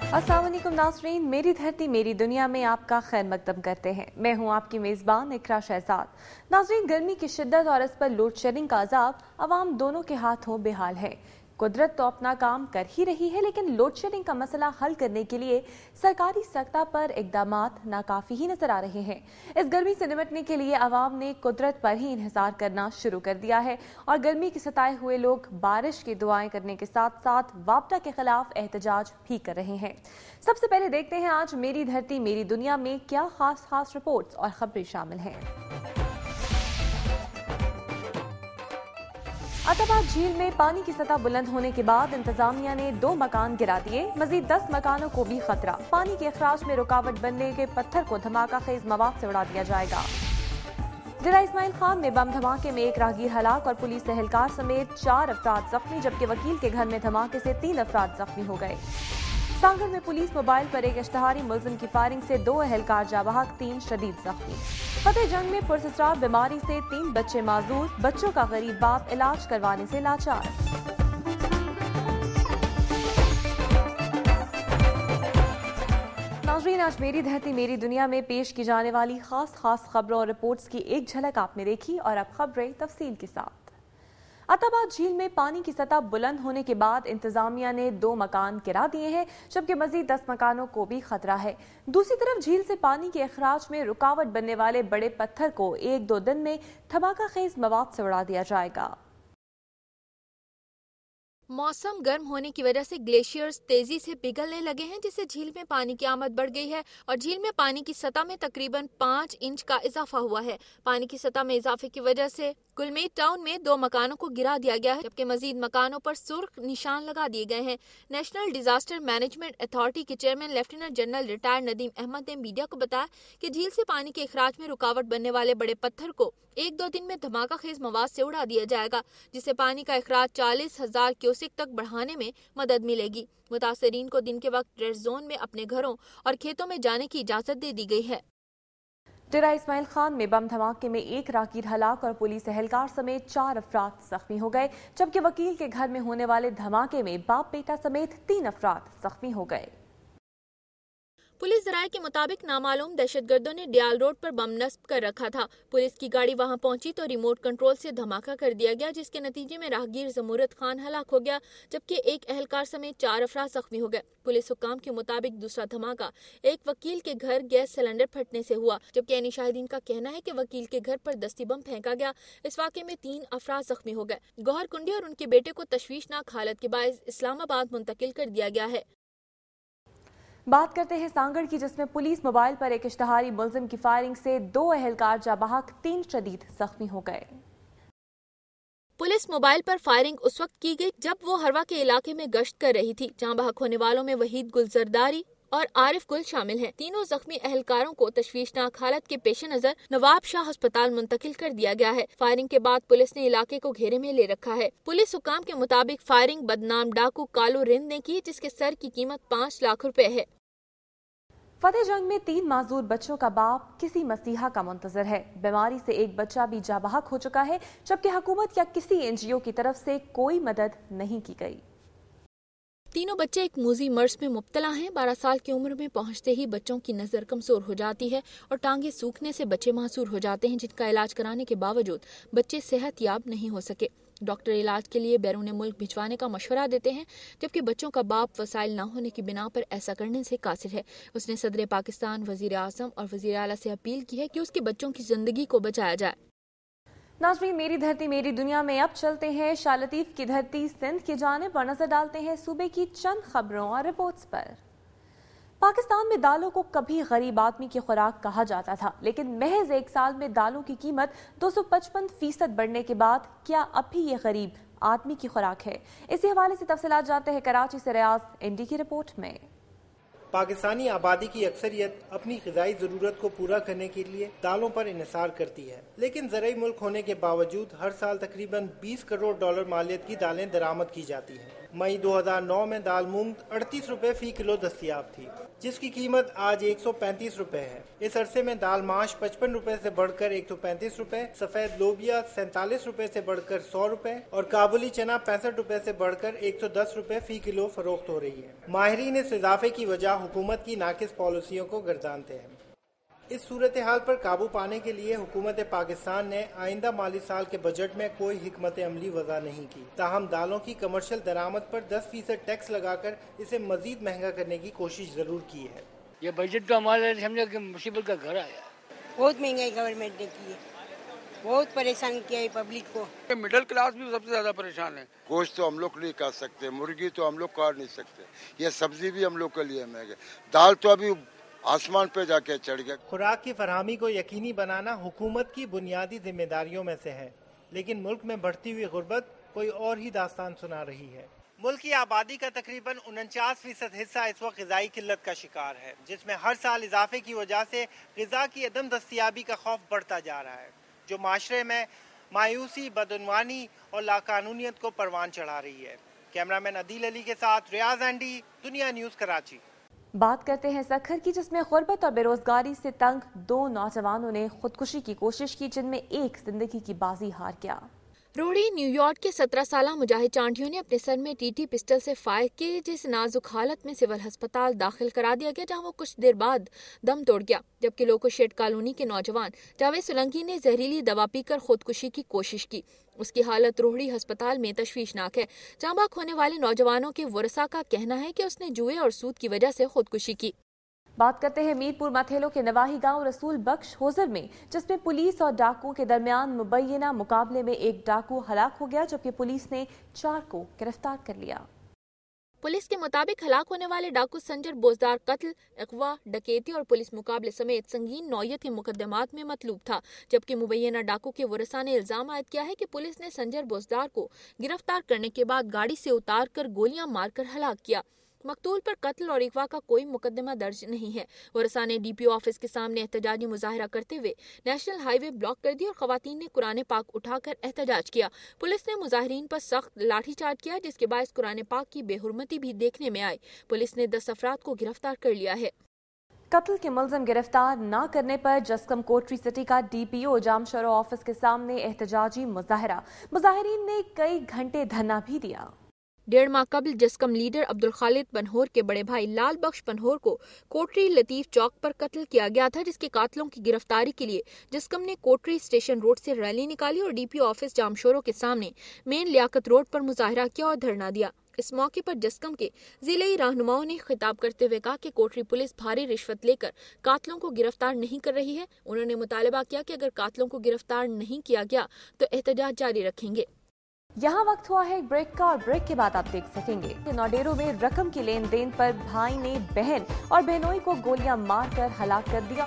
अस्सलाम वालेकुम नाज़रीन, मेरी धरती मेरी दुनिया में आपका खैर मकदम करते हैं। मैं हूं आपकी मेज़बान इकरा शहजाद। नाज़रीन, गर्मी की शिद्दत और इस पर लोड शेडिंग का अज़ाब अवाम दोनों के हाथों बेहाल है। कुदरत तो अपना काम कर ही रही है, लेकिन लोड शेडिंग का मसला हल करने के लिए सरकारी सतह पर इक़दामात नाकाफ़ी ही नजर आ रहे हैं। इस गर्मी से निपटने के लिए अवाम ने कुदरत पर ही इन्हिसार करना शुरू कर दिया है और गर्मी के सताए हुए लोग बारिश की दुआएं करने के साथ साथ वापडा के खिलाफ एहतजाज भी कर रहे हैं। सबसे पहले देखते हैं आज मेरी धरती मेरी दुनिया में क्या खास रिपोर्ट्स और खबरें शामिल हैं। अताबाद झील में पानी की सतह बुलंद होने के बाद इंतजामिया ने 2 मकान गिरा दिए। मजीद 10 मकानों को भी खतरा। पानी के अखराज में रुकावट बनने के पत्थर को धमाका खेज मवाद से उड़ा दिया जाएगा। डेरा इस्माइल खान में बम धमाके में 1 राहगीर हलाक और पुलिस एहलकार समेत 4 अफराद जख्मी, जबकि वकील के घर में धमाके से 3 अफराद जख्मी हो गए। सांगड़ में पुलिस मोबाइल पर एक इश्तहारी मुलजिम की फायरिंग से 2 एहलकार जाबहक, 3 शदीद जख्मी। फतेह जंग में पुरसरार बीमारी से 3 बच्चे माजूर, बच्चों का गरीब बाप इलाज करवाने से लाचार। नाज़रीन, आज मेरी धरती मेरी दुनिया में पेश की जाने वाली खास खबरों और रिपोर्ट्स की एक झलक आपने देखी और अब खबरें तफसील के साथ। अताबाद झील में पानी की सतह बुलंद होने के बाद इंतजामिया ने 2 मकान गिरा दिए हैं, जबकि मजीद 10 मकानों को भी खतरा है। दूसरी तरफ झील से पानी के अखराज में रुकावट बनने वाले बड़े पत्थर को 1-2 दिन में धमाका खेज मवाद से उड़ा दिया जाएगा। मौसम गर्म होने की वजह से ग्लेशियर्स तेजी से पिघलने लगे हैं, जिससे झील में पानी की आमद बढ़ गई है और झील में पानी की सतह में तकरीबन 5 इंच का इजाफा हुआ है। पानी की सतह में इजाफे की वजह से गुलमेट टाउन में 2 मकानों को गिरा दिया गया है, जबकि मजीद मकानों पर सुर्ख निशान लगा दिए गए हैं। नेशनल डिजास्टर मैनेजमेंट अथॉरिटी के chairman lieutenant general retired Nadeem Ahmed ने मीडिया को बताया कि झील से पानी के अखराज में रुकावट बनने वाले बड़े पत्थर को 1-2 दिन में धमाका खेज मवाद से उड़ा दिया जाएगा, जिससे पानी का अखराज 40,000 क्यूसेक तक बढ़ाने में मदद मिलेगी। मुतासरीन को दिन के वक्त रेड जोन में अपने घरों और खेतों में जाने की इजाजत दे दी गई है। डेरा इस्माइल खान में बम धमाके में 1 राहगीर हलाक और पुलिस एहलकार समेत 4 अफराद जख्मी हो गए, जबकि वकील के घर में होने वाले धमाके में बाप बेटा समेत 3 अफराद जख्मी हो गए। पुलिस जराये के मुताबिक नामालूम दहशतगर्दों ने डियाल रोड पर बम नस्ब कर रखा था। पुलिस की गाड़ी वहां पहुंची तो रिमोट कंट्रोल से धमाका कर दिया गया, जिसके नतीजे में राहगीर जमूरत खान हलाक हो गया, जबकि 1 एहलकार समेत 4 अफराद जख्मी हो गए। पुलिस हुक्काम के मुताबिक दूसरा धमाका एक वकील के घर गैस सिलेंडर फटने से हुआ, जबकि अन्य शाहिदीन का कहना है कि वकील के घर पर दस्ती बम फेंका गया। इस वाक़े में 3 अफराद जख्मी हो गए। गौहर कुंडी और उनके बेटे को तशवीशनाक हालत के बायस इस्लामाबाद मुंतकिल कर दिया गया है। बात करते हैं सांगड़ की, जिसमें पुलिस मोबाइल पर एक इश्तहारी मुलजिम की फायरिंग से 2 एहलकार जाबहक, 3 शदीद जख्मी हो गए। पुलिस मोबाइल पर फायरिंग उस वक्त की गई जब वो हरवा के इलाके में गश्त कर रही थी, जहां बहक होने वालों में वहीद गुल जरदारी और आरिफ गुल शामिल हैं। तीनों जख्मी अहलकारों को तशवीशनाक हालत के पेश नजर नवाब शाह अस्पताल मुंतकिल कर दिया गया है। फायरिंग के बाद पुलिस ने इलाके को घेरे में ले रखा है। पुलिस हुकाम के मुताबिक फायरिंग बदनाम डाकू कालू रिंद ने की, जिसके सर की कीमत 5 लाख रुपए है। फतेह जंग में 3 माजूर बच्चों का बाप किसी मसीहा का मुंतजर है। बीमारी से एक बच्चा भी जाबहक हो चुका है, जबकि हुकूमत या किसी NGO की तरफ से कोई मदद नहीं की गई। तीनों बच्चे एक मूजी मर्ज में मुब्तला हैं। 12 साल की उम्र में पहुंचते ही बच्चों की नज़र कमजोर हो जाती है और टांगे सूखने से बच्चे मासूर हो जाते हैं, जिनका इलाज कराने के बावजूद बच्चे सेहतयाब नहीं हो सके। डॉक्टर इलाज के लिए बैरून मुल्क भिजवाने का मशवरा देते हैं, जबकि बच्चों का बाप वसाइल न होने की बिना पर ऐसा करने से कासिर है। उसने सदर पाकिस्तान, वजीर आज़म और वजीर आला से अपील की है कि उसके बच्चों की जिंदगी को बचाया जाए। नाज़रीन, मेरी धरती मेरी दुनिया में अब चलते हैं शाह लतीफ की धरती सिंध की जानिब और नजर डालते हैं सूबे की चंद खबरों और रिपोर्ट्स पर। पाकिस्तान में दालों को कभी गरीब आदमी की खुराक कहा जाता था, लेकिन महज 1 साल में दालों की कीमत 255% बढ़ने के बाद क्या अब भी ये गरीब आदमी की खुराक है? इसी हवाले से तफसीलात जानते हैं कराची से रियाज एनडी की रिपोर्ट में। पाकिस्तानी आबादी की अक्सरियत अपनी ग़िज़ाई ज़रूरत को पूरा करने के लिए दालों पर इन्हिसार करती है, लेकिन ज़रई मुल्क होने के बावजूद हर साल तकरीबन $20 करोड़ मालियत की दालें दरामद की जाती हैं। मई 2009 में दाल मूंग 38 रुपए फी किलो दस्तयाब थी, जिसकी कीमत आज 135 रुपए है। इस अरसे में दाल माश 55 रुपए से बढ़कर 135 रुपए, सफेद लोबिया 47 रुपए से बढ़कर 100 रुपए और काबुली चना 65 रुपए से बढ़कर 110 रुपए फी किलो फरोख्त हो रही है। माहिरीन इस इजाफे की वजह हुकूमत की नाकिस पॉलिसियों को गर्दानते हैं। इस सूरत हाल पर काबू पाने के लिए हुकूमत पाकिस्तान ने आइंदा माली साल के बजट में कोई हिकमत अमली वज़ा नहीं की। ताहम दालों की कमर्शियल दरामद पर 10% टैक्स लगाकर इसे मजीद महंगा करने की कोशिश जरूर की है। ये बजट का हमारे समझे कि मुसीबत का घर आया। बहुत महंगाई गवर्नमेंट ने की है, बहुत परेशान किया है पब्लिक को। मिडिल क्लास भी सबसे ज्यादा परेशान है। गोश्त तो हम लोग नहीं खा सकते, मुर्गी तो हम लोग काट नहीं सकते, ये सब्जी भी हम लोग के लिए महंगे, दाल तो अभी आसमान पे जाके चढ़ गया। खुराक की फरहमी को यकीनी बनाना हुकूमत की बुनियादी जिम्मेदारियों में से है, लेकिन मुल्क में बढ़ती हुई गुर्बत कोई और ही दास्तान सुना रही है। मुल्क की आबादी का तकरीबन 49% हिस्सा इस वक्त ग़िज़ाई किल्लत का शिकार है, जिसमें हर साल इजाफे की वजह से ग़िज़ा की अदम दस्तयाबी का खौफ बढ़ता जा रहा है, जो माशरे में मायूसी, बदउनवानी और लाकानूनियत को परवान चढ़ा रही है। कैमरामैन अदील अली के साथ रियाज एंडी, दुनिया न्यूज़, कराची। बात करते हैं सखर की, जिसमें गुर्बत और बेरोजगारी से तंग 2 नौजवानों ने खुदकुशी की कोशिश की, जिनमें एक जिंदगी की बाजी हार गया। रोहड़ी न्यूयॉर्क के 17 साल मुजाहिद चांटियों ने अपने सर में टीटी पिस्टल से फायर किए, जिस नाजुक हालत में सिविल अस्पताल दाखिल करा दिया गया, जहां वो कुछ देर बाद दम तोड़ गया। जबकि लोको शेड कॉलोनी के नौजवान जावेद सोलंकी ने जहरीली दवा पीकर खुदकुशी की कोशिश की। उसकी हालत रोहड़ी अस्पताल में तशवीशनाक है। जहां बाक होने वाले नौजवानों के वरसा का कहना है कि उसने जुए और सूद की वजह से खुदकुशी की। बात करते हैं मीरपुर मथेलो के नवाही गांव रसूल बख्श होजर में, जिसमें पुलिस और डाकुओं के दरमियान मुबैना मुकाबले में एक डाकू हलाक हो गया, जबकि पुलिस ने 4 को गिरफ्तार कर लिया। पुलिस के मुताबिक हलाक होने वाले डाकू संजर बोजदार कत्ल, अगवा, डकैती और पुलिस मुकाबले समेत संगीन नौयत के मुकदमात में मतलूब था। जबकि मुबैना डाकू के वरसा ने इल्जाम आयद किया है कि पुलिस ने संजर बोजदार को गिरफ्तार करने के बाद गाड़ी से उतार कर गोलियां मारकर हलाक किया। मकतूल पर कत्ल और अगवा का कोई मुकदमा दर्ज नहीं है। वरसा ने डीपीओ ऑफिस के सामने एहतजाजी मुजाहरा करते हुए नेशनल हाईवे ब्लॉक कर दिया और खवातीन ने कुरान पाक उठाकर एहतजाज किया। पुलिस ने मुजाहिरीन पर सख्त लाठीचार्ज किया, जिसके बायस कुरान पाक की बेहुरमती भी देखने में आई। पुलिस ने 10 अफराद को गिरफ्तार कर लिया है। कत्ल के मुलजिम गिरफ्तार न करने पर जस्कम कोटरी सिटी का डीपीओ जामशरो ऑफिस के सामने एहतजाजी मुजाहरा। मुजाहिरीन ने कई घंटे धरना भी दिया। 1.5 माह कबल जस्कम लीडर अब्दुल खालिद पनहोर के बड़े भाई लाल बख्श पनहोर को कोटरी लतीफ चौक पर कत्ल किया गया था, जिसके कातलों की गिरफ्तारी के लिए जस्कम ने कोटरी स्टेशन रोड से रैली निकाली और डीपीओ ऑफिस जामशोरो के सामने मेन लियाकत रोड पर मुजाहरा किया और धरना दिया। इस मौके पर जस्कम के जिले रहनुमाओं ने खिताब करते हुए कहा कि कोटरी पुलिस भारी रिश्वत लेकर कातलों को गिरफ्तार नहीं कर रही है। उन्होंने मुतालबा किया कि अगर कातलों को गिरफ्तार नहीं किया गया तो एहतजाज जारी रखेंगे। यहाँ वक्त हुआ है एक ब्रेक का, और ब्रेक के बाद आप देख सकेंगे कि नौडेरो में रकम की लेन देन पर भाई ने बहन और बहनोई को गोलियां मारकर हलाक कर दिया।